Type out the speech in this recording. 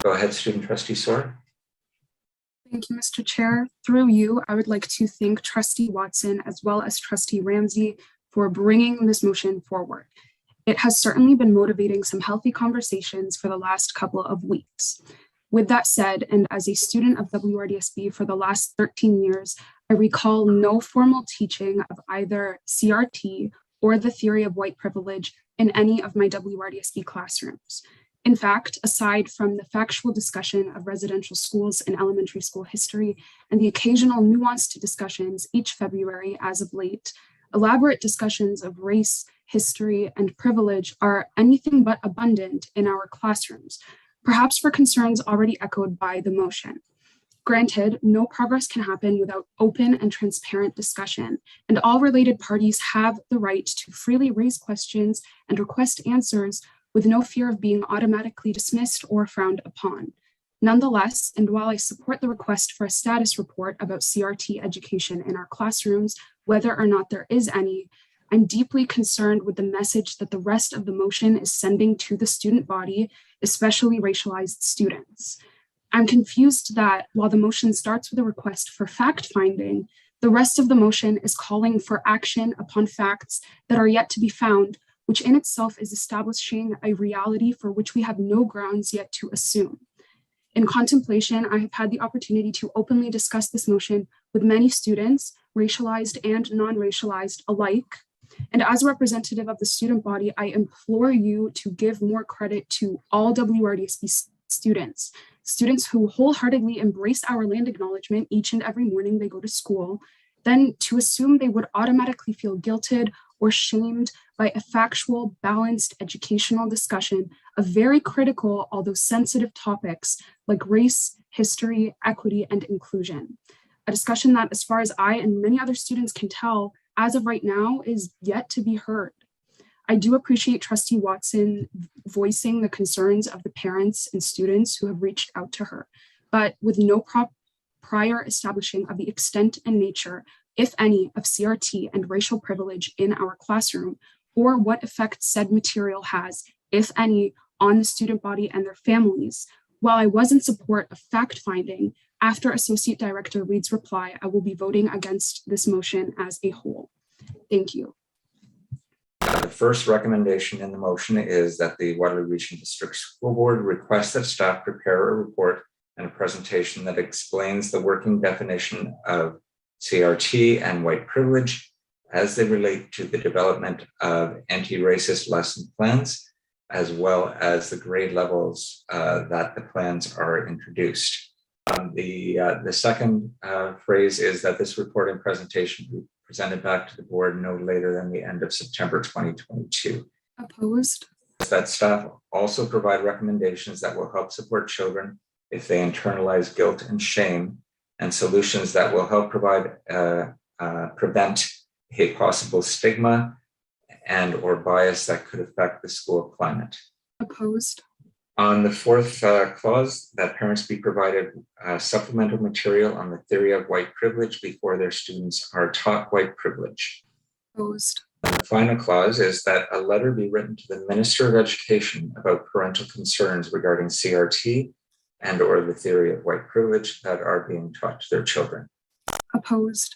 Go ahead, student trustee Soror. Thank you, Mr. Chair. Through you, I would like to thank trustee Watson as well as trustee Ramsey for bringing this motion forward. It has certainly been motivating some healthy conversations for the last couple of weeks. With that said, and as a student of WRDSB for the last 13 years, I recall no formal teaching of either CRT or the theory of white privilege in any of my WRDSB classrooms. In fact, aside from the factual discussion of residential schools and elementary school history and the occasional nuanced discussions each February as of late, elaborate discussions of race, history, and privilege are anything but abundant in our classrooms, perhaps for concerns already echoed by the motion. Granted, no progress can happen without open and transparent discussion, and all related parties have the right to freely raise questions and request answers with no fear of being automatically dismissed or frowned upon. Nonetheless, and while I support the request for a status report about CRT education in our classrooms, whether or not there is any, I'm deeply concerned with the message that the rest of the motion is sending to the student body, especially racialized students. I'm confused that while the motion starts with a request for fact-finding, the rest of the motion is calling for action upon facts that are yet to be found, which in itself is establishing a reality for which we have no grounds yet to assume. In contemplation, I have had the opportunity to openly discuss this motion with many students, racialized and non-racialized alike. And as a representative of the student body, I implore you to give more credit to all WRDSB students, students who wholeheartedly embrace our land acknowledgement each and every morning they go to school, then to assume they would automatically feel guilted or shamed by a factual, balanced educational discussion of very critical, although sensitive topics like race, history, equity, and inclusion. A discussion that, as far as I and many other students can tell, as of right now, is yet to be heard. I do appreciate trustee Watson voicing the concerns of the parents and students who have reached out to her, but with no prior establishing of the extent and nature, if any, of CRT and racial privilege in our classroom, or what effect said material has, if any, on the student body and their families. While I was in support of fact-finding, after Associate Director Reed's reply, I will be voting against this motion as a whole. Thank you. The first recommendation in the motion is that the Waterloo Region District School Board request that staff prepare a report and a presentation that explains the working definition of CRT and white privilege as they relate to the development of anti-racist lesson plans, as well as the grade levels that the plans are introduced. The second phrase is that this report and presentation be presented back to the board no later than the end of September 2022. Opposed. That staff also provide recommendations that will help support children if they internalize guilt and shame, and solutions that will help prevent a possible stigma and or bias that could affect the school climate. Opposed. On the fourth clause, that parents be provided supplemental material on the theory of white privilege before their students are taught white privilege. Opposed. The final clause is that a letter be written to the Minister of Education about parental concerns regarding CRT and or the theory of white privilege that are being taught to their children. Opposed.